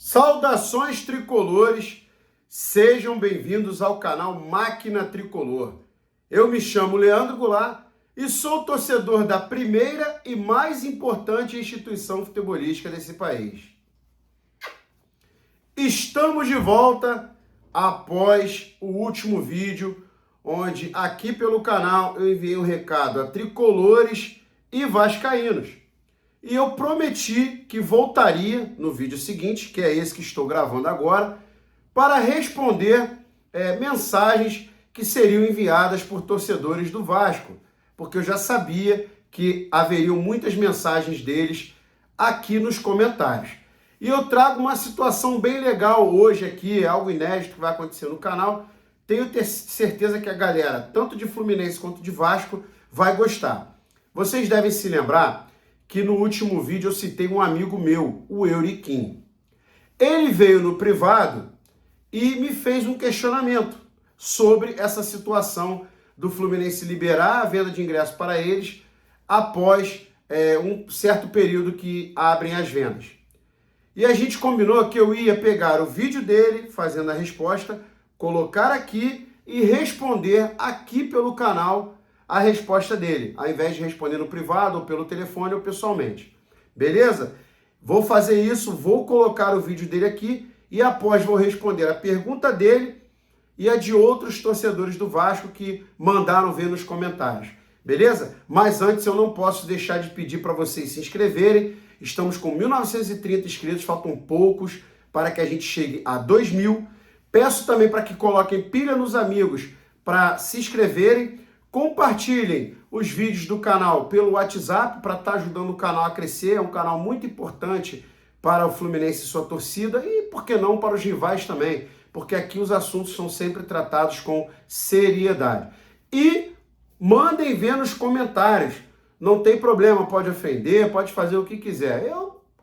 Saudações tricolores, sejam bem-vindos ao canal Máquina Tricolor. Eu me chamo Leandro Goulart e sou torcedor da primeira e mais importante instituição futebolística desse país. Estamos de volta após o último vídeo, onde aqui pelo canal eu enviei um recado a tricolores e vascaínos. E eu prometi que voltaria no vídeo seguinte, que é esse que estou gravando agora, para responder mensagens que seriam enviadas por torcedores do Vasco, porque eu já sabia que haveriam muitas mensagens deles aqui nos comentários. E eu trago uma situação bem legal hoje aqui, algo inédito que vai acontecer no canal. Tenho certeza que a galera, tanto de Fluminense quanto de Vasco, vai gostar. Vocês devem se lembrar que no último vídeo eu citei um amigo meu, o Euriquinho. Ele veio no privado e me fez um questionamento sobre essa situação do Fluminense liberar a venda de ingressos para eles após um certo período que abrem as vendas. E a gente combinou que eu ia pegar o vídeo dele fazendo a resposta, colocar aqui e responder aqui pelo canal a resposta dele, ao invés de responder no privado, ou pelo telefone, ou pessoalmente. Beleza? Vou fazer isso, vou colocar o vídeo dele aqui e após vou responder a pergunta dele e a de outros torcedores do Vasco que mandaram ver nos comentários. Beleza? Mas antes eu não posso deixar de pedir para vocês se inscreverem. Estamos com 1.930 inscritos, faltam poucos para que a gente chegue a 2.000. Peço também para que coloquem pilha nos amigos para se inscreverem. Compartilhem os vídeos do canal pelo WhatsApp para estar ajudando o canal a crescer. É um canal muito importante para o Fluminense e sua torcida e, por que não, para os rivais também, porque aqui os assuntos são sempre tratados com seriedade. E mandem ver nos comentários. Não tem problema, pode ofender, pode fazer o que quiser.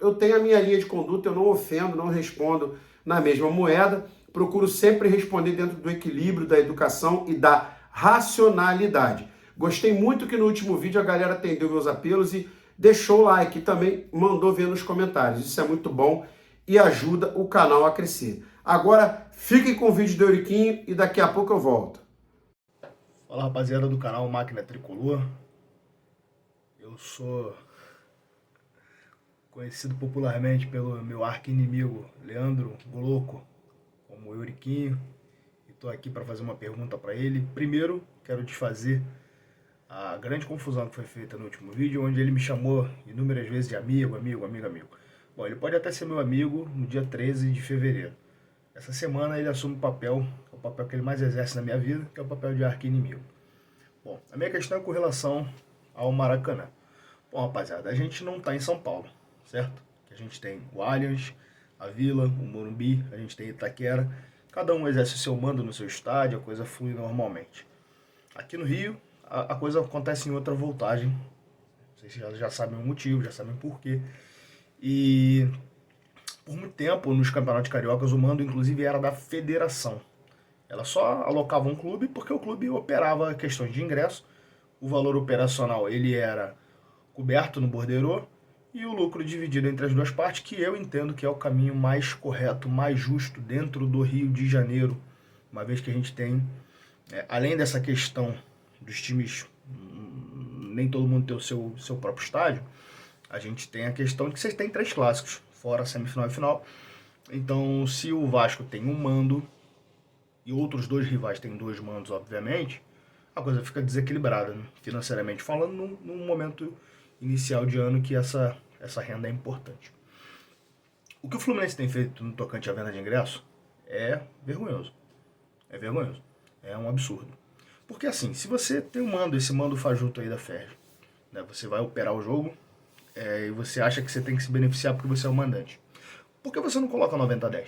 Eu tenho a minha linha de conduta, eu não ofendo, não respondo na mesma moeda. Procuro sempre responder dentro do equilíbrio, da educação e da racionalidade. Gostei muito que no último vídeo a galera atendeu meus apelos e deixou o like e também mandou ver nos comentários. Isso é muito bom e ajuda o canal a crescer. Agora, fiquem com o vídeo do Euriquinho e daqui a pouco eu volto. Fala, rapaziada do canal Máquina Tricolor. Eu sou conhecido popularmente pelo meu arqui-inimigo Leandro Goloco, como Euriquinho. Estou aqui para fazer uma pergunta para ele. Primeiro, quero desfazer a grande confusão que foi feita no último vídeo, onde ele me chamou inúmeras vezes de amigo. Bom, ele pode até ser meu amigo no dia 13 de fevereiro. Essa semana ele assume o papel que ele mais exerce na minha vida, que é o papel de arqui-inimigo. Bom, a minha questão é com relação ao Maracanã. Bom, rapaziada, a gente não está em São Paulo, certo? A gente tem o Allianz, a Vila, o Morumbi, a gente tem Itaquera. Cada um exerce o seu mando no seu estádio, a coisa flui normalmente. Aqui no Rio, a coisa acontece em outra voltagem. Vocês já sabem o motivo, já sabem por quê. E por muito tempo, nos campeonatos cariocas, o mando inclusive era da federação. Ela só alocava um clube porque o clube operava questões de ingresso. O valor operacional ele era coberto no borderô e o lucro dividido entre as duas partes, que eu entendo que é o caminho mais correto, mais justo dentro do Rio de Janeiro, uma vez que a gente tem, além dessa questão dos times, nem todo mundo ter o seu próprio estádio, a gente tem a questão de que vocês têm 3 clássicos, fora semifinal e final. Então, se o Vasco tem um mando e outros 2 rivais têm 2 mandos, obviamente, a coisa fica desequilibrada, né? Financeiramente falando, num momento inicial de ano que essa renda é importante. O que o Fluminense tem feito no tocante à venda de ingresso é vergonhoso. É vergonhoso. É um absurdo. Porque assim, se você tem um mando, esse mando fajuto aí da FERJ, né, você vai operar o jogo e você acha que você tem que se beneficiar porque você é o mandante. Por que você não coloca 90-10?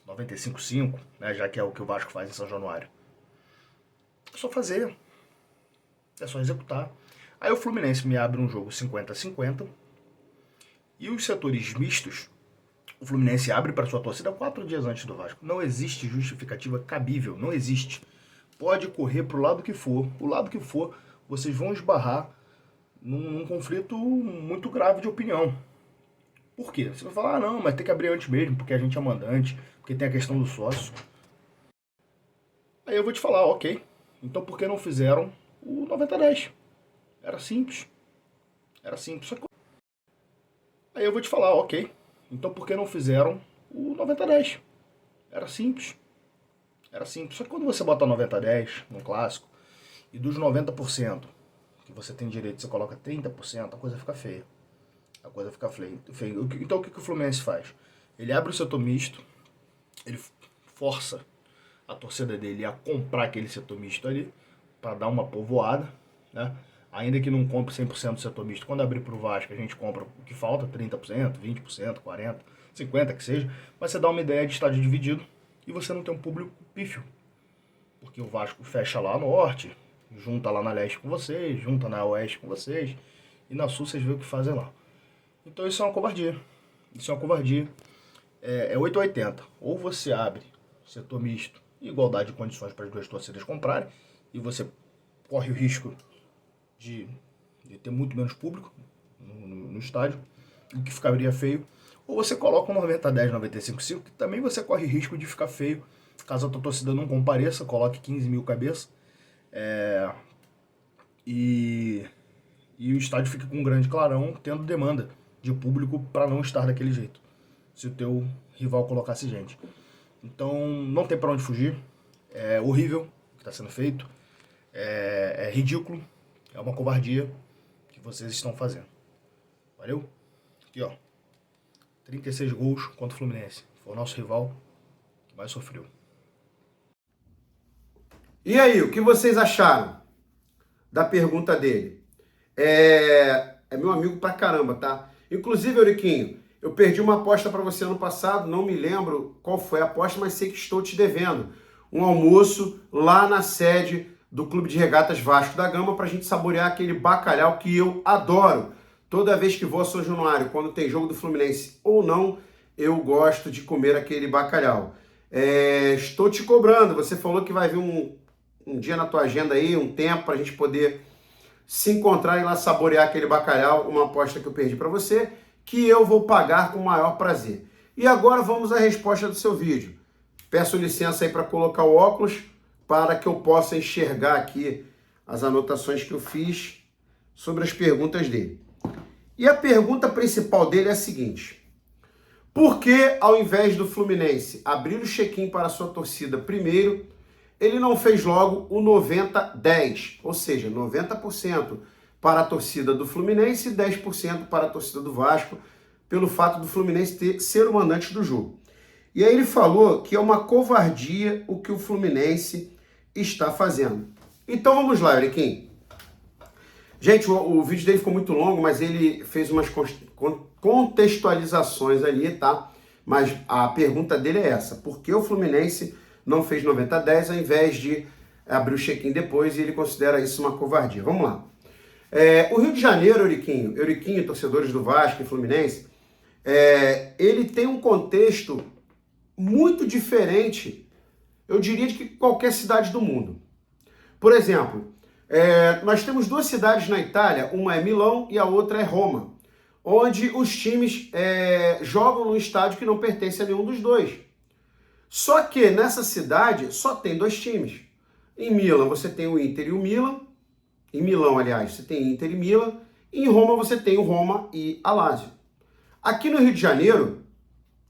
95-5, né, já que é o que o Vasco faz em São Januário? É só fazer. É só executar. Aí o Fluminense me abre um jogo 50-50 e os setores mistos, o Fluminense abre para sua torcida 4 dias antes do Vasco. Não existe justificativa cabível, não existe. Pode correr para o lado que for, vocês vão esbarrar num conflito muito grave de opinião. Por quê? Você vai falar, ah, não, mas tem que abrir antes mesmo, porque a gente é mandante, porque tem a questão do sócio. Aí eu vou te falar, ok, então por que não fizeram o 90-10? Era simples. Era simples. Aí eu vou te falar, ok, então por que não fizeram o 90-10? Era simples. Era simples. Só que quando você bota 90-10 no clássico, e dos 90% que você tem direito, você coloca 30%, a coisa fica feia. A coisa fica feia. Então o que o Fluminense faz? Ele abre o setor misto, ele força a torcida dele a comprar aquele setor misto ali, para dar uma povoada, né? Ainda que não compre 100% do setor misto, quando abrir para o Vasco a gente compra o que falta, 30%, 20%, 40%, 50% que seja, mas você dá uma ideia de estádio dividido e você não tem um público pífio. Porque o Vasco fecha lá no norte, junta lá na leste com vocês, junta na oeste com vocês, e na sul vocês veem o que fazem lá. Então isso é uma covardia. Isso é uma covardia. É 880. Ou você abre setor misto, igualdade de condições para as duas torcidas comprarem, e você corre o risco de ter muito menos público no estádio, o que ficaria feio. Ou você coloca um 90-10, 95-5, que também você corre risco de ficar feio, caso a tua torcida não compareça, coloque 15 mil cabeças, e o estádio fica com um grande clarão, tendo demanda de público para não estar daquele jeito, se o teu rival colocasse gente. Então não tem para onde fugir, é horrível o que está sendo feito, é ridículo, é uma covardia que vocês estão fazendo. Valeu? Aqui ó, 36 gols contra o Fluminense, foi o nosso rival que mais sofreu. E aí, o que vocês acharam da pergunta dele? É meu amigo pra caramba, tá? Inclusive, Euriquinho, eu perdi uma aposta para você ano passado, não me lembro qual foi a aposta, mas sei que estou te devendo um almoço lá na sede do Clube de Regatas Vasco da Gama pra gente saborear aquele bacalhau que eu adoro. Toda vez que vou a São Januário, quando tem jogo do Fluminense ou não, eu gosto de comer aquele bacalhau. Estou te cobrando, você falou que vai vir um dia na tua agenda aí, um tempo pra gente poder se encontrar e lá saborear aquele bacalhau, uma aposta que eu perdi para você, que eu vou pagar com o maior prazer. E agora vamos à resposta do seu vídeo. Peço licença aí para colocar o óculos para que eu possa enxergar aqui as anotações que eu fiz sobre as perguntas dele. E a pergunta principal dele é a seguinte: por que, ao invés do Fluminense abrir o check-in para a sua torcida primeiro, ele não fez logo o 90-10, ou seja, 90% para a torcida do Fluminense e 10% para a torcida do Vasco, pelo fato do Fluminense ser o mandante do jogo. E aí ele falou que é uma covardia o que o Fluminense está fazendo. Então vamos lá, Euriquinho. Gente, o vídeo dele ficou muito longo, mas ele fez umas contextualizações ali, tá? Mas a pergunta dele é essa: por que o Fluminense não fez 90-10 ao invés de abrir o check-in depois, e ele considera isso uma covardia? Vamos lá. O Rio de Janeiro, Euriquinho, torcedores do Vasco e Fluminense, ele tem um contexto muito diferente, eu diria, de que qualquer cidade do mundo. Por exemplo, nós temos duas cidades na Itália, uma é Milão e a outra é Roma, onde os times jogam num estádio que não pertence a nenhum dos dois. Só que nessa cidade só tem dois times. Em Milan você tem o Inter e o Milan. Em Milão, aliás, você tem Inter e Milan. E em Roma você tem o Roma e a Lazio. Aqui no Rio de Janeiro,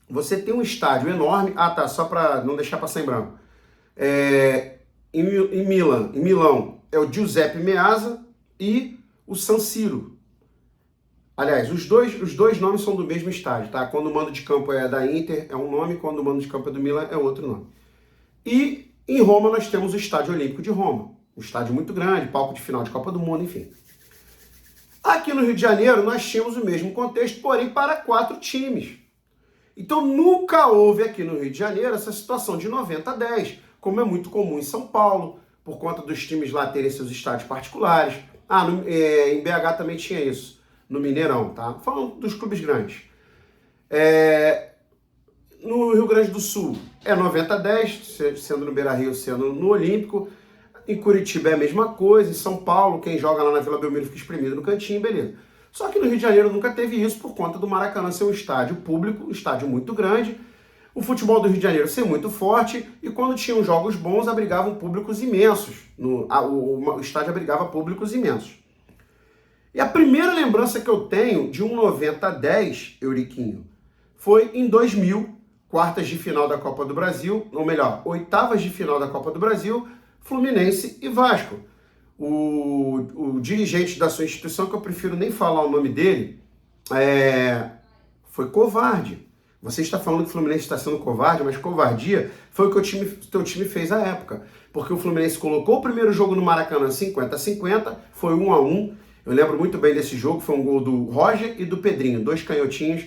você tem um estádio enorme. Ah, tá, só para não deixar passar em branco. Em Milão é o Giuseppe Meazza e o San Siro. Aliás, os dois nomes são do mesmo estádio, tá? Quando o mando de campo é da Inter, é um nome, quando o mando de campo é do Milan, é outro nome. E em Roma nós temos o Estádio Olímpico de Roma, um estádio muito grande, palco de final de Copa do Mundo, enfim. Aqui no Rio de Janeiro nós tínhamos o mesmo contexto, porém para 4 times. Então nunca houve aqui no Rio de Janeiro essa situação de 90-10, como é muito comum em São Paulo, por conta dos times lá terem seus estádios particulares. Em BH também tinha isso. No Mineirão, tá? Falando dos clubes grandes. No Rio Grande do Sul é 90-10, sendo no Beira-Rio, sendo no Olímpico. Em Curitiba é a mesma coisa. Em São Paulo, quem joga lá na Vila Belmiro fica espremido no cantinho, beleza. Só que no Rio de Janeiro nunca teve isso por conta do Maracanã ser um estádio público, um estádio muito grande, o futebol do Rio de Janeiro ser muito forte e quando tinham jogos bons abrigavam públicos imensos. O estádio abrigava públicos imensos. E a primeira lembrança que eu tenho de um 90-10, Euriquinho, foi em 2000, quartas de final da Copa do Brasil, ou melhor, oitavas de final da Copa do Brasil, Fluminense e Vasco. O dirigente da sua instituição, que eu prefiro nem falar o nome dele, foi covarde. Você está falando que o Fluminense está sendo covarde, mas covardia foi o que o teu time fez à época. Porque o Fluminense colocou o primeiro jogo no Maracanã 50-50, foi 1-1. Eu lembro muito bem desse jogo, foi um gol do Roger e do Pedrinho, 2 canhotinhos.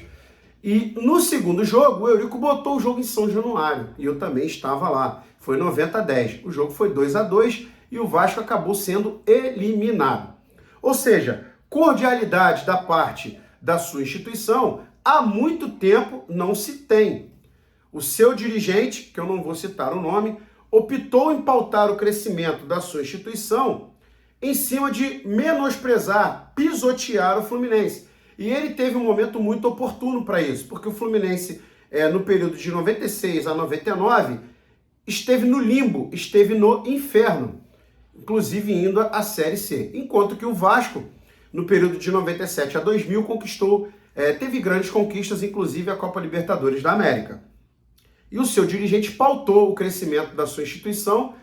E no segundo jogo, o Eurico botou o jogo em São Januário, e eu também estava lá. Foi 90-10. O jogo foi 2-2 e o Vasco acabou sendo eliminado. Ou seja, cordialidade da parte da sua instituição, há muito tempo não se tem. O seu dirigente, que eu não vou citar o nome, optou em pautar o crescimento da sua instituição em cima de menosprezar, pisotear o Fluminense. E ele teve um momento muito oportuno para isso, porque o Fluminense, no período de 96 a 99, esteve no limbo, esteve no inferno, inclusive indo à Série C. Enquanto que o Vasco, no período de 97 a 2000, teve grandes conquistas, inclusive a Copa Libertadores da América. E o seu dirigente pautou o crescimento da sua instituição,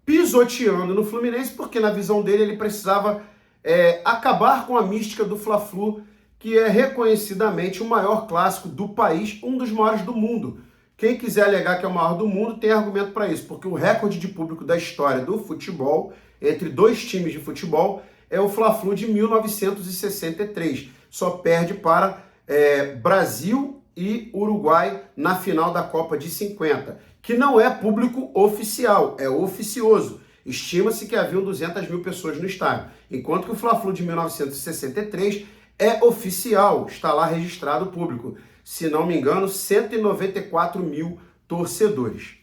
pisoteando no Fluminense, porque na visão dele ele precisava acabar com a mística do Fla-Flu, que é reconhecidamente o maior clássico do país, um dos maiores do mundo. Quem quiser alegar que é o maior do mundo tem argumento para isso, porque o recorde de público da história do futebol, entre 2 times de futebol, é o Fla-Flu de 1963. Só perde para Brasil e Uruguai na final da Copa de 50, que não é público oficial, é oficioso. Estima-se que haviam 200 mil pessoas no estádio, enquanto que o Fla-Flu de 1963 é oficial, está lá registrado o público. Se não me engano, 194 mil torcedores.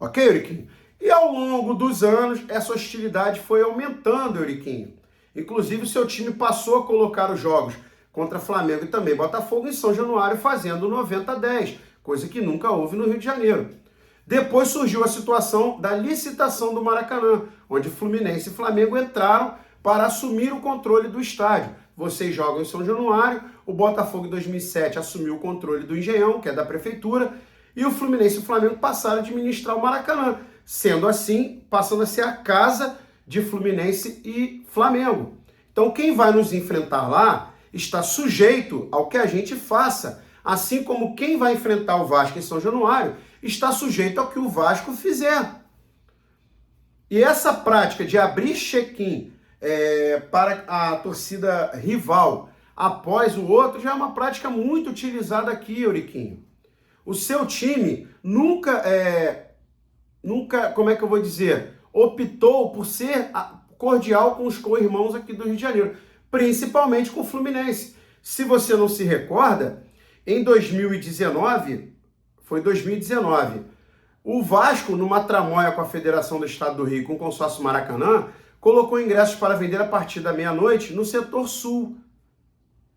Ok, Euriquinho? E ao longo dos anos, essa hostilidade foi aumentando, Euriquinho. Inclusive, o seu time passou a colocar os jogos contra Flamengo e também Botafogo em São Januário, fazendo 90-10, coisa que nunca houve no Rio de Janeiro. Depois surgiu a situação da licitação do Maracanã, onde Fluminense e Flamengo entraram para assumir o controle do estádio. Vocês jogam em São Januário, o Botafogo em 2007 assumiu o controle do Engenhão, que é da prefeitura, e o Fluminense e o Flamengo passaram a administrar o Maracanã, sendo assim, passando a ser a casa de Fluminense e Flamengo. Então quem vai nos enfrentar lá está sujeito ao que a gente faça, assim como quem vai enfrentar o Vasco em São Januário está sujeito ao que o Vasco fizer. E essa prática de abrir check-in para a torcida rival após o outro já é uma prática muito utilizada aqui, Euriquinho. O seu time nunca, como é que eu vou dizer, optou por ser cordial com os co-irmãos aqui do Rio de Janeiro, principalmente com o Fluminense. Se você não se recorda, em 2019, o Vasco, numa tramóia com a Federação do Estado do Rio, com o consórcio Maracanã, colocou ingressos para vender a partir da meia-noite no setor sul.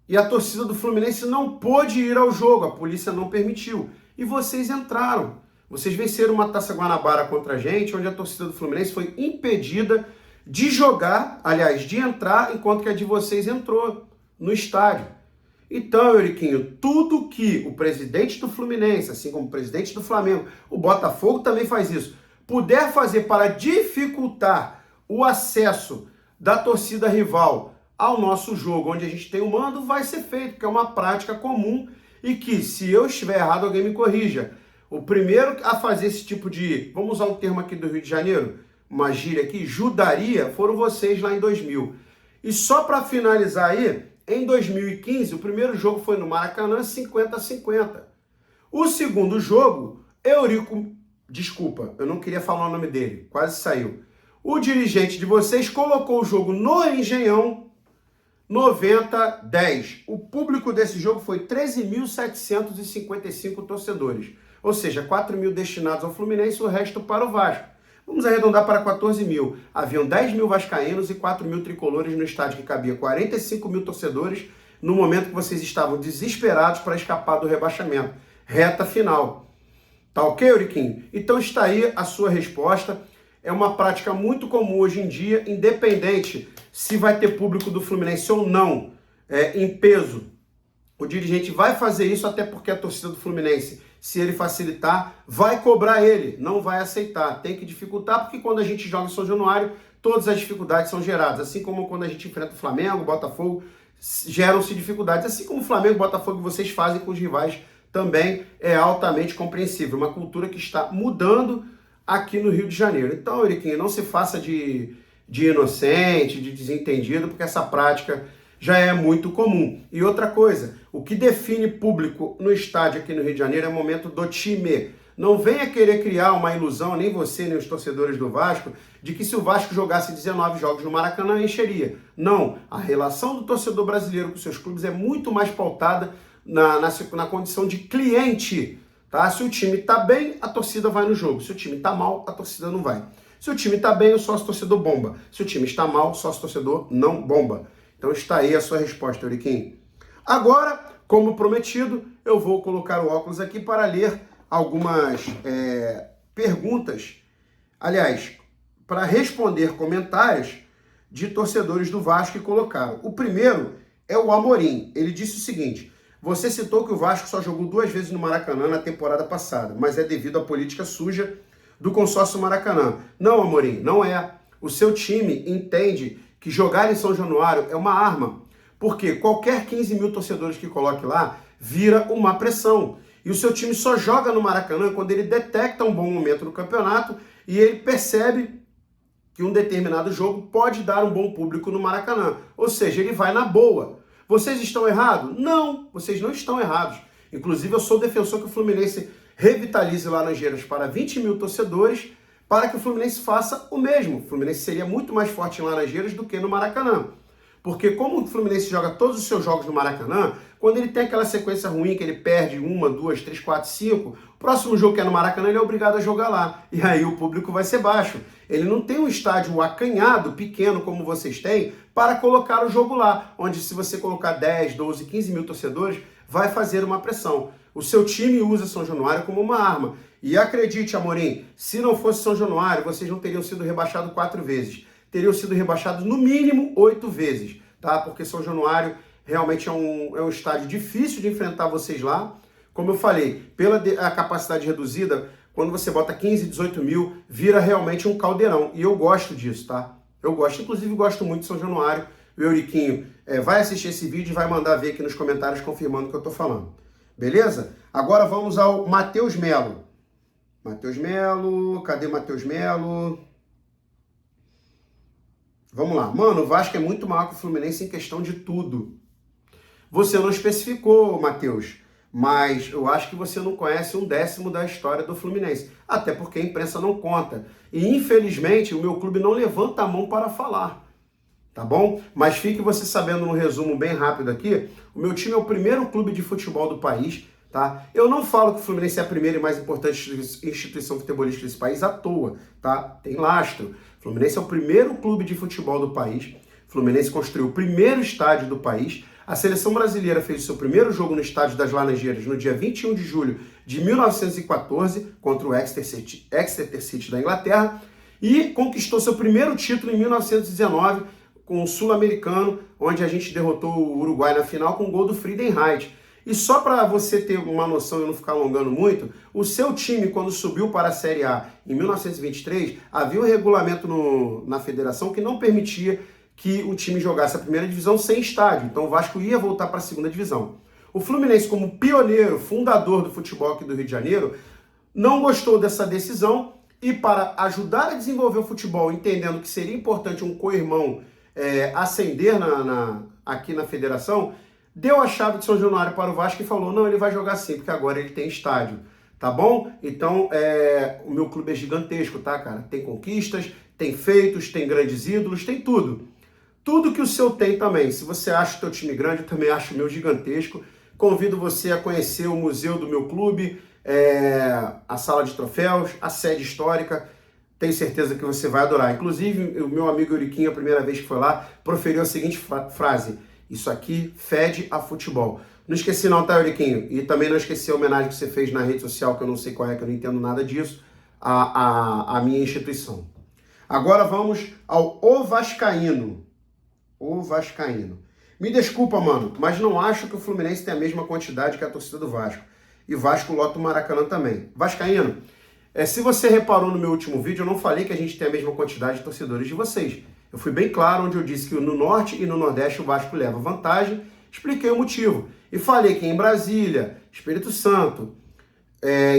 E a torcida do Fluminense não pôde ir ao jogo, a polícia não permitiu. E vocês entraram. Vocês venceram uma Taça Guanabara contra a gente, onde a torcida do Fluminense foi impedida de jogar, aliás, de entrar, enquanto que a de vocês entrou no estádio. Então, Euriquinho, tudo que o presidente do Fluminense, assim como o presidente do Flamengo, o Botafogo também faz isso, puder fazer para dificultar o acesso da torcida rival ao nosso jogo, onde a gente tem o mando, vai ser feito, porque é uma prática comum e que, se eu estiver errado, alguém me corrija. O primeiro a fazer esse tipo de, vamos usar um termo aqui do Rio de Janeiro, uma gíria aqui, judaria, foram vocês lá em 2000. E só para finalizar aí, em 2015, o primeiro jogo foi no Maracanã, 50-50. O segundo jogo, desculpa, eu não queria falar o nome dele, quase saiu. O dirigente de vocês colocou o jogo no Engenhão, 90-10. O público desse jogo foi 13.755 torcedores. Ou seja, 4.000 destinados ao Fluminense e o resto para o Vasco. Vamos arredondar para 14 mil. Haviam 10 mil vascaínos e 4 mil tricolores no estádio que cabia 45 mil torcedores no momento que vocês estavam desesperados para escapar do rebaixamento. Reta final. Tá ok, Euriquinho? Então está aí a sua resposta. É uma prática muito comum hoje em dia, independente se vai ter público do Fluminense ou não, em peso. O dirigente vai fazer isso até porque a torcida do Fluminense, se ele facilitar, vai cobrar ele, não vai aceitar. Tem que dificultar, porque quando a gente joga em São Januário, todas as dificuldades são geradas. Assim como quando a gente enfrenta o Flamengo, o Botafogo, geram-se dificuldades. Assim como o Flamengo e o Botafogo vocês fazem com os rivais, também é altamente compreensível. Uma cultura que está mudando aqui no Rio de Janeiro. Então, Euriquinho, não se faça de inocente, de desentendido, porque essa prática já é muito comum. E outra coisa, o que define público no estádio aqui no Rio de Janeiro é o momento do time. Não venha querer criar uma ilusão, nem você, nem os torcedores do Vasco, de que se o Vasco jogasse 19 jogos no Maracanã, encheria. Não, a relação do torcedor brasileiro com seus clubes é muito mais pautada na condição de cliente. Tá? Se o time está bem, a torcida vai no jogo. Se o time está mal, a torcida não vai. Se o time está bem, o sócio-torcedor bomba. Se o time está mal, o sócio-torcedor não bomba. Então está aí a sua resposta, Euriquinho. Agora, como prometido, eu vou colocar o óculos aqui para ler algumas perguntas. Aliás, para responder comentários de torcedores do Vasco que colocaram. O primeiro é o Amorim. Ele disse o seguinte: você citou que o Vasco só jogou 2 vezes no Maracanã na temporada passada, mas é devido à política suja do consórcio Maracanã. Não, Amorim, não é. O seu time entende que jogar em São Januário é uma arma, porque qualquer 15 mil torcedores que coloque lá vira uma pressão. E o seu time só joga no Maracanã quando ele detecta um bom momento no campeonato e ele percebe que um determinado jogo pode dar um bom público no Maracanã. Ou seja, ele vai na boa. Vocês estão errados? Não, vocês não estão errados. Inclusive, eu sou defensor que o Fluminense revitalize Laranjeiras para 20 mil torcedores para que o Fluminense faça o mesmo. O Fluminense seria muito mais forte em Laranjeiras do que no Maracanã. Porque como o Fluminense joga todos os seus jogos no Maracanã, quando ele tem aquela sequência ruim, que ele perde 1, 2, 3, 4, 5, o próximo jogo que é no Maracanã, ele é obrigado a jogar lá. E aí o público vai ser baixo. Ele não tem um estádio acanhado, pequeno, como vocês têm, para colocar o jogo lá, onde se você colocar 10, 12, 15 mil torcedores, vai fazer uma pressão. O seu time usa São Januário como uma arma. E acredite, Amorim, se não fosse São Januário, vocês não teriam sido rebaixados 4 vezes. Teriam sido rebaixados no mínimo 8 vezes, tá? Porque São Januário realmente é um estádio difícil de enfrentar vocês lá. Como eu falei, pela a capacidade reduzida, quando você bota 15, 18 mil, vira realmente um caldeirão. E eu gosto disso, tá? Eu gosto, inclusive gosto muito de São Januário. O Euriquinho vai assistir esse vídeo e vai mandar ver aqui nos comentários confirmando o que eu tô falando. Beleza? Agora vamos ao Matheus Melo. Matheus Melo, cadê Matheus Melo? Vamos lá. Mano, o Vasco é muito maior que o Fluminense em questão de tudo. Você não especificou, Matheus, mas eu acho que você não conhece 1/10 da história do Fluminense. Até porque a imprensa não conta. E, infelizmente, o meu clube não levanta a mão para falar. Tá bom? Mas fique você sabendo no resumo bem rápido aqui, o meu time é o primeiro clube de futebol do país, tá? Eu não falo que o Fluminense é a primeira e mais importante instituição futebolística desse país à toa, tá? Tem lastro. O Fluminense é o primeiro clube de futebol do país. O Fluminense construiu o primeiro estádio do país. A seleção brasileira fez o seu primeiro jogo no estádio das Laranjeiras no dia 21 de julho de 1914 contra o Exeter City da Inglaterra e conquistou seu primeiro título em 1919 com o Sul-Americano, onde a gente derrotou o Uruguai na final com o gol do Friedenreich. E só para você ter uma noção e não ficar alongando muito, o seu time, quando subiu para a Série A em 1923, havia um regulamento na federação que não permitia que o time jogasse a primeira divisão sem estádio. Então o Vasco ia voltar para a segunda divisão. O Fluminense, como pioneiro, fundador do futebol aqui do Rio de Janeiro, não gostou dessa decisão e, para ajudar a desenvolver o futebol, entendendo que seria importante um co-irmão ascender aqui na federação, deu a chave de São Januário para o Vasco e falou, não, ele vai jogar sim, porque agora ele tem estádio, tá bom? Então, o meu clube é gigantesco, tá, cara? Tem conquistas, tem feitos, tem grandes ídolos, tem tudo. Tudo que o seu tem também. Se você acha o teu time grande, eu também acho o meu gigantesco. Convido você a conhecer o museu do meu clube, a sala de troféus, a sede histórica. tenho certeza que você vai adorar. Inclusive, o meu amigo Euriquinho, a primeira vez que foi lá, proferiu a seguinte frase: isso aqui fede a futebol. Não esqueci não, tá, Euriquinho? E também não esqueci a homenagem que você fez na rede social, que eu não sei qual é, que eu não entendo nada disso, à minha instituição. Agora vamos ao O Vascaíno. O Vascaíno. Me desculpa, mano, mas não acho que o Fluminense tem a mesma quantidade que a torcida do Vasco. E Vasco lota o Maracanã também. Vascaíno, se você reparou no meu último vídeo, eu não falei que a gente tem a mesma quantidade de torcedores de vocês. Eu fui bem claro onde eu disse que no Norte e no Nordeste o Vasco leva vantagem, expliquei o motivo. E falei que em Brasília, Espírito Santo,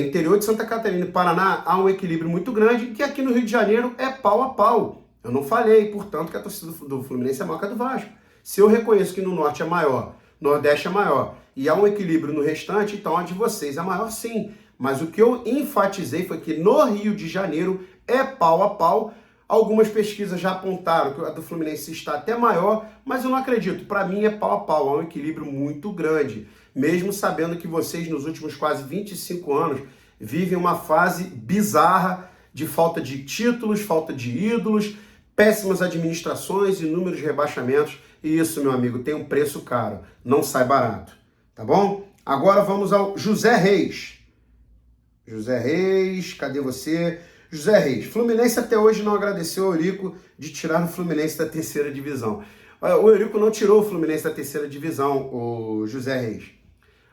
interior de Santa Catarina e Paraná há um equilíbrio muito grande, que aqui no Rio de Janeiro é pau a pau. Eu não falei, portanto, que a torcida do Fluminense é maior que a do Vasco. Se eu reconheço que no Norte é maior, Nordeste é maior, e há um equilíbrio no restante, então a de vocês é maior sim. Mas o que eu enfatizei foi que no Rio de Janeiro é pau a pau. Algumas pesquisas já apontaram que a do Fluminense está até maior, mas eu não acredito. Para mim é pau a pau, há um equilíbrio muito grande. Mesmo sabendo que vocês, nos últimos quase 25 anos, vivem uma fase bizarra de falta de títulos, falta de ídolos, péssimas administrações, inúmeros rebaixamentos. E isso, meu amigo, tem um preço caro. Não sai barato, tá bom? Agora vamos ao José Reis. José Reis, cadê você? José Reis, Fluminense até hoje não agradeceu ao Eurico de tirar o Fluminense da terceira divisão. O Eurico não tirou o Fluminense da terceira divisão, o José Reis.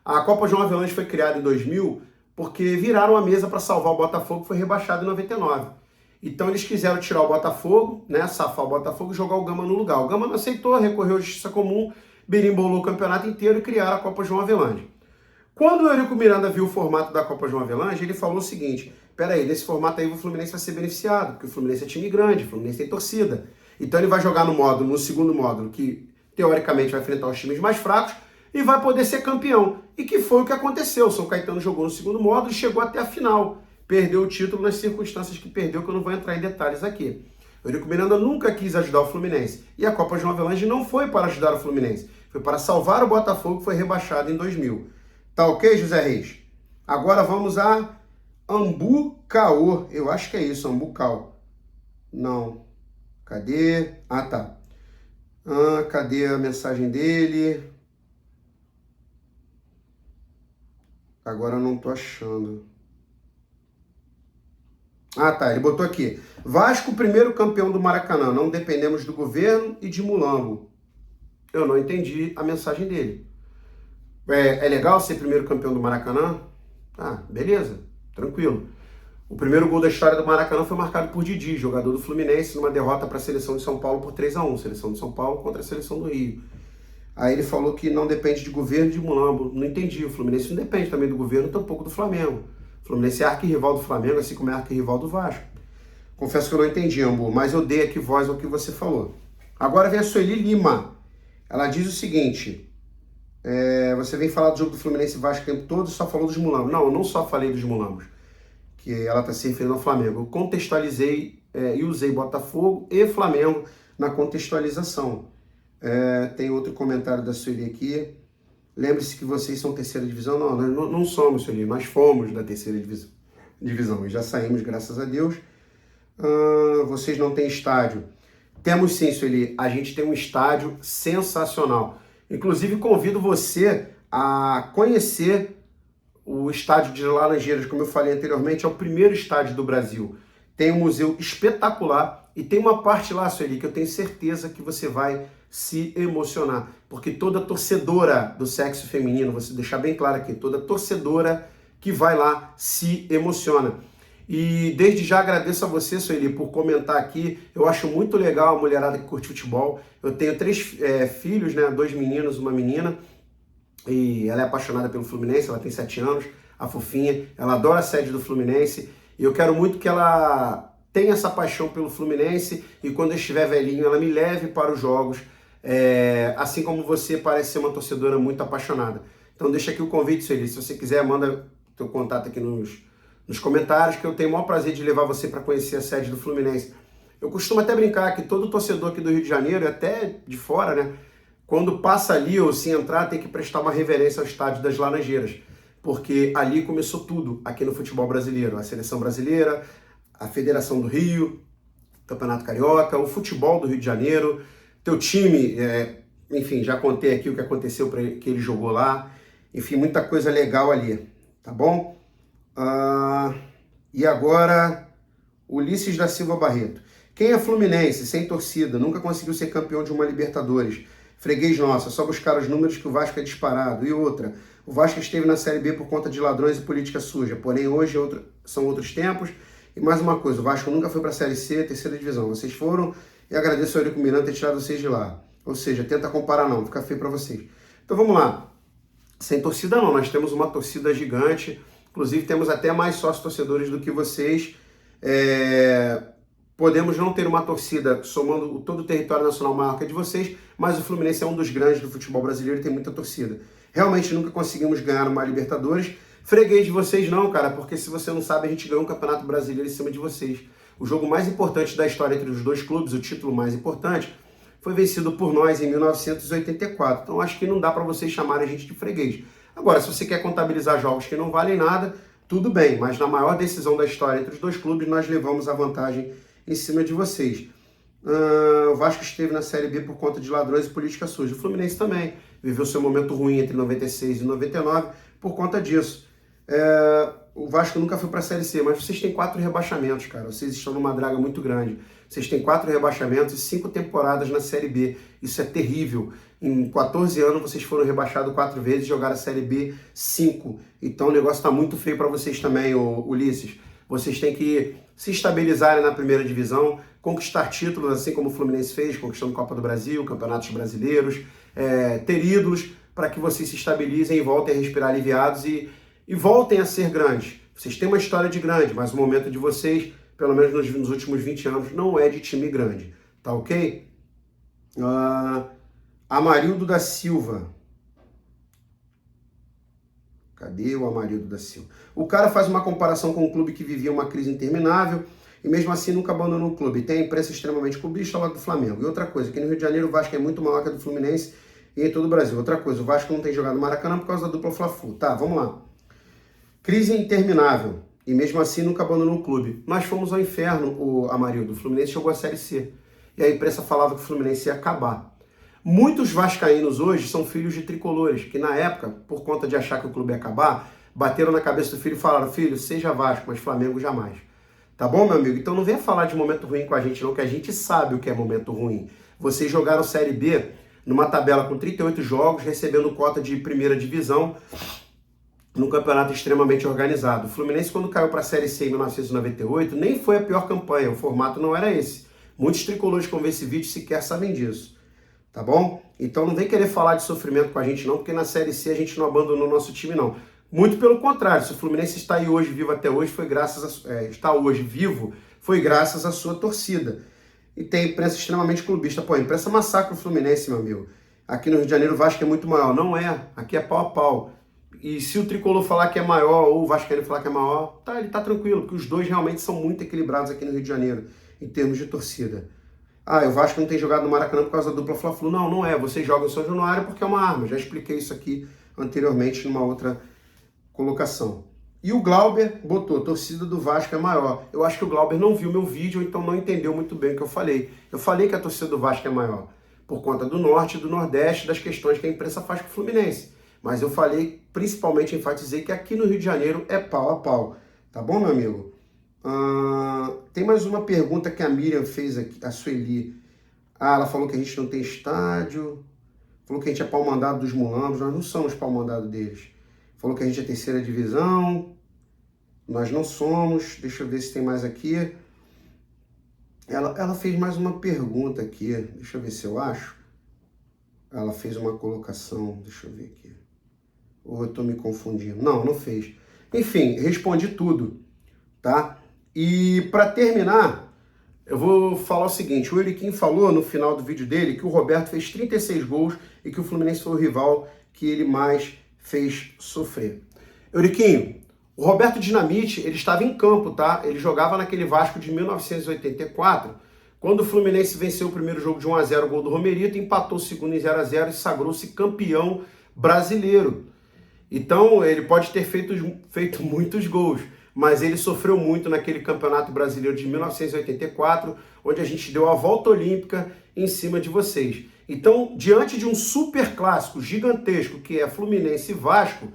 A Copa João Avelange foi criada em 2000 porque viraram a mesa para salvar o Botafogo, que foi rebaixado em 99. Então eles quiseram tirar o Botafogo, né, safar o Botafogo e jogar o Gama no lugar. O Gama não aceitou, recorreu à Justiça Comum, berimbolou o campeonato inteiro e criaram a Copa João Avelange. Quando o Eurico Miranda viu o formato da Copa João Avelange, ele falou o seguinte: peraí, nesse formato aí o Fluminense vai ser beneficiado, porque o Fluminense é time grande, o Fluminense tem torcida. Então ele vai jogar no segundo módulo, que teoricamente vai enfrentar os times mais fracos, e vai poder ser campeão. E que foi o que aconteceu. O São Caetano jogou no segundo módulo e chegou até a final. Perdeu o título nas circunstâncias que perdeu, que eu não vou entrar em detalhes aqui. O Eurico Miranda nunca quis ajudar o Fluminense. E a Copa João Avelange não foi para ajudar o Fluminense. Foi para salvar o Botafogo, que foi rebaixado em 2000. Tá ok, José Reis? Agora vamos a Ambucaô. Eu acho que é isso, Ambucal. Não. Cadê? Ah, tá. Cadê a mensagem dele? Agora eu não tô achando. Ah, tá. Ele botou aqui: Vasco, primeiro campeão do Maracanã. Não dependemos do governo e de Mulambo. Eu não entendi a mensagem dele. É legal ser primeiro campeão do Maracanã? Ah, beleza. Tranquilo. O primeiro gol da história do Maracanã foi marcado por Didi, jogador do Fluminense, numa derrota para a seleção de São Paulo por 3-1. Seleção de São Paulo contra a seleção do Rio. Aí ele falou que não depende de governo de Mulambo. Não entendi. O Fluminense não depende também do governo, tampouco do Flamengo. O Fluminense é arquirrival do Flamengo, assim como é arquirrival do Vasco. Confesso que eu não entendi, Ambu, mas eu dei aqui voz ao que você falou. Agora vem a Sueli Lima. Ela diz o seguinte: você vem falar do jogo do Fluminense e Vasco o tempo todo e só falou dos mulambos. Não, eu não só falei dos mulambos, que ela está se referindo ao Flamengo. Eu contextualizei e usei Botafogo e Flamengo na contextualização. Tem outro comentário da Sueli aqui. Lembre-se que vocês são terceira divisão. Não, nós não somos, Sueli, nós fomos da terceira divisão e já saímos, graças a Deus. Vocês não têm estádio. Temos sim, Sueli. A gente tem um estádio sensacional. Inclusive, convido você a conhecer o estádio de Laranjeiras. Como eu falei anteriormente, é o primeiro estádio do Brasil. Tem um museu espetacular e tem uma parte lá, Sueli, que eu tenho certeza que você vai se emocionar. Porque toda torcedora do sexo feminino, vou deixar bem claro aqui, toda torcedora que vai lá se emociona. E desde já agradeço a você, Sueli, por comentar aqui. Eu acho muito legal a mulherada que curte futebol. Eu tenho 3 filhos, né? 2 meninos, uma menina. E ela é apaixonada pelo Fluminense, ela tem 7 anos, a fofinha. Ela adora a sede do Fluminense. E eu quero muito que ela tenha essa paixão pelo Fluminense. E quando eu estiver velhinho, ela me leve para os jogos. Assim como você parece ser uma torcedora muito apaixonada. Então deixa aqui o convite, Sueli. Se você quiser, manda teu contato aqui nos comentários, que eu tenho o maior prazer de levar você para conhecer a sede do Fluminense. Eu costumo até brincar que todo torcedor aqui do Rio de Janeiro, e até de fora, né, quando passa ali ou se entrar, tem que prestar uma reverência ao estádio das Laranjeiras, porque ali começou tudo aqui no futebol brasileiro. A seleção brasileira, a Federação do Rio, Campeonato Carioca, o futebol do Rio de Janeiro, teu time, enfim, já contei aqui o que aconteceu para que ele jogou lá, enfim, muita coisa legal ali, tá bom? E agora, Ulisses da Silva Barreto. Quem é fluminense, sem torcida, nunca conseguiu ser campeão de uma Libertadores? Freguês nossa, só buscar os números que o Vasco é disparado. E outra, o Vasco esteve na Série B por conta de ladrões e política suja, porém hoje são outros tempos. E mais uma coisa, o Vasco nunca foi para a Série C, terceira divisão. Vocês foram e agradeço ao Eurico Miranda ter tirado vocês de lá. Ou seja, tenta comparar não, fica feio para vocês. Então vamos lá. Sem torcida não, nós temos uma torcida gigante, inclusive temos até mais sócios torcedores do que vocês. Podemos não ter uma torcida somando todo o território nacional maior que a de vocês, mas o Fluminense é um dos grandes do futebol brasileiro e tem muita torcida. Realmente nunca conseguimos ganhar uma Libertadores. Freguês de vocês não, cara, porque se você não sabe, a gente ganhou um Campeonato Brasileiro em cima de vocês. O jogo mais importante da história entre os dois clubes, o título mais importante, foi vencido por nós em 1984. Então acho que não dá para vocês chamarem a gente de freguês. Agora, se você quer contabilizar jogos que não valem nada, tudo bem, mas na maior decisão da história entre os dois clubes, nós levamos a vantagem em cima de vocês. O Vasco esteve na Série B por conta de ladrões e política suja. O Fluminense também viveu seu momento ruim entre 96 e 99 por conta disso. O Vasco nunca foi para a Série C, mas vocês têm 4 rebaixamentos, cara. Vocês estão numa draga muito grande. Vocês têm 4 rebaixamentos e 5 temporadas na Série B. Isso é terrível. Em 14 anos vocês foram rebaixados 4 vezes e jogaram a Série B 5. Então o negócio está muito feio para vocês também, Ulisses. Vocês têm que se estabilizarem na primeira divisão, conquistar títulos, assim como o Fluminense fez, conquistando Copa do Brasil, campeonatos brasileiros, ter ídolos, para que vocês se estabilizem e voltem a respirar aliviados e voltem a ser grandes. Vocês têm uma história de grande, mas o momento de vocês, pelo menos nos últimos 20 anos, não é de time grande. Tá ok? Amarildo da Silva. Cadê o Amarildo da Silva? O cara faz uma comparação com um clube que vivia uma crise interminável e mesmo assim nunca abandonou o clube. Tem a imprensa extremamente clubista lá do Flamengo. E outra coisa, aqui no Rio de Janeiro o Vasco é muito maior que a do Fluminense e em todo o Brasil. Outra coisa, o Vasco não tem jogado no Maracanã por causa da dupla Fla-Flu. Tá, vamos lá. Crise interminável e mesmo assim nunca abandonou o clube. Nós fomos ao inferno, o Amarildo. O Fluminense jogou a Série C. E a imprensa falava que o Fluminense ia acabar. Muitos vascaínos hoje são filhos de tricolores, que na época, por conta de achar que o clube ia acabar, bateram na cabeça do filho e falaram: filho, seja Vasco, mas Flamengo jamais. Tá bom, meu amigo? Então não venha falar de momento ruim com a gente não, que a gente sabe o que é momento ruim. Vocês jogaram Série B numa tabela com 38 jogos, recebendo cota de primeira divisão, num campeonato extremamente organizado. O Fluminense, quando caiu para a Série C em 1998, nem foi a pior campanha, o formato não era esse. Muitos tricolores que vão ver esse vídeo sequer sabem disso. Tá bom? Então não vem querer falar de sofrimento com a gente não, porque na Série C a gente não abandonou nosso time não. Muito pelo contrário, se o Fluminense está aí hoje vivo até hoje, foi graças está hoje vivo, foi graças à sua torcida. E tem imprensa extremamente clubista. Pô, a imprensa massacra o Fluminense, meu amigo. Aqui no Rio de Janeiro o Vasco é muito maior. Não é, aqui é pau a pau. E se o tricolor falar que é maior ou o vascaíno falar que é maior, ele tá tranquilo, porque os dois realmente são muito equilibrados aqui no Rio de Janeiro, em termos de torcida. O Vasco não tem jogado no Maracanã por causa da dupla Fla-Flu. Não, não é. Vocês jogam em São Januário porque é uma arma. Já expliquei isso aqui anteriormente numa outra colocação. E o Glauber botou: torcida do Vasco é maior. Eu acho que o Glauber não viu meu vídeo, então não entendeu muito bem o que eu falei. Eu falei que a torcida do Vasco é maior por conta do Norte e do Nordeste, das questões que a imprensa faz com o Fluminense. Mas eu falei, principalmente enfatizei que aqui no Rio de Janeiro é pau a pau. Tá bom, meu amigo? Tem mais uma pergunta que a Miriam fez aqui, a Sueli. Ela falou que a gente não tem estádio, falou que a gente é pau-mandado dos mulambos. Nós não somos pau-mandado deles. Falou que a gente é terceira divisão, nós não somos. Deixa eu ver se tem mais aqui. Ela fez mais uma pergunta aqui, deixa eu ver se eu acho. Ela fez uma colocação, deixa eu ver aqui. Ou eu tô me confundindo? Não, não fez. Enfim, respondi tudo, tá? E para terminar, eu vou falar o seguinte: o Euriquinho falou no final do vídeo dele que o Roberto fez 36 gols e que o Fluminense foi o rival que ele mais fez sofrer. Euriquinho, o Roberto Dinamite, ele estava em campo, tá? Ele jogava naquele Vasco de 1984, quando o Fluminense venceu o primeiro jogo de 1-0, gol do Romerito, empatou o segundo em 0-0 e sagrou-se campeão brasileiro. Então, ele pode ter feito muitos gols, mas ele sofreu muito naquele Campeonato Brasileiro de 1984, onde a gente deu a volta olímpica em cima de vocês. Então, diante de um super clássico gigantesco, que é Fluminense e Vasco,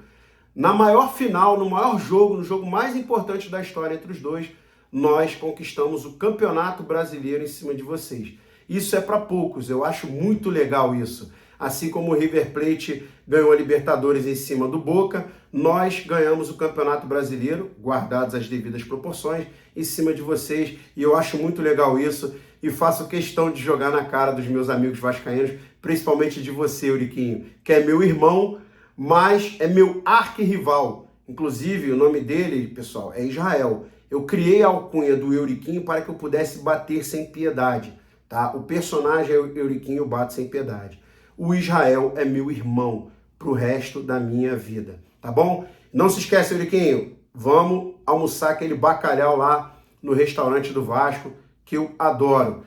na maior final, no maior jogo, no jogo mais importante da história entre os dois, nós conquistamos o Campeonato Brasileiro em cima de vocês. Isso é para poucos, eu acho muito legal isso. Assim como o River Plate ganhou a Libertadores em cima do Boca, nós ganhamos o Campeonato Brasileiro, guardadas as devidas proporções, em cima de vocês, e eu acho muito legal isso, e faço questão de jogar na cara dos meus amigos vascaínos, principalmente de você, Euriquinho, que é meu irmão, mas é meu arquirrival. Inclusive, o nome dele, pessoal, é Israel. Eu criei a alcunha do Euriquinho para que eu pudesse bater sem piedade, tá? O personagem é o Euriquinho, bate sem piedade. O Israel é meu irmão pro resto da minha vida, tá bom? Não se esquece, Euriquinho, vamos almoçar aquele bacalhau lá no restaurante do Vasco, que eu adoro.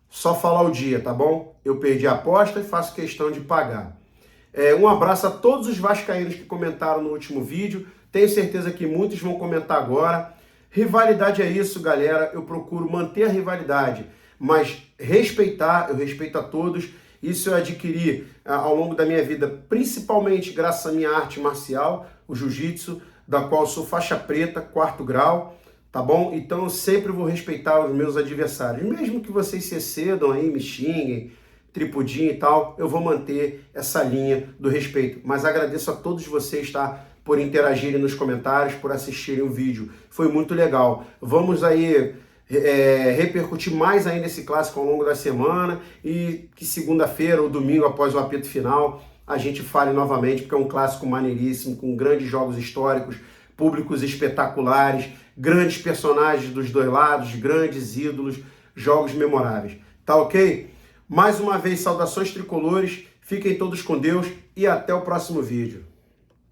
Só falar o dia, tá bom? Eu perdi a aposta e faço questão de pagar. Um abraço a todos os vascaínos que comentaram no último vídeo. Tenho certeza que muitos vão comentar agora. Rivalidade é isso, galera. Eu procuro manter a rivalidade, mas respeitar, eu respeito a todos. Isso eu adquiri ao longo da minha vida, principalmente graças à minha arte marcial, o jiu-jitsu, da qual eu sou faixa preta, 4º grau, tá bom? Então eu sempre vou respeitar os meus adversários. Mesmo que vocês se excedam aí, me xinguem, tripudinho e tal, eu vou manter essa linha do respeito. Mas agradeço a todos vocês, tá? Por interagirem nos comentários, por assistirem o vídeo. Foi muito legal. Vamos aí repercutir mais ainda esse clássico ao longo da semana e que segunda-feira ou domingo, após o apito final, a gente fale novamente, porque é um clássico maneiríssimo, com grandes jogos históricos, públicos espetaculares, grandes personagens dos dois lados, grandes ídolos, jogos memoráveis. Tá ok? Mais uma vez, saudações tricolores, fiquem todos com Deus e até o próximo vídeo.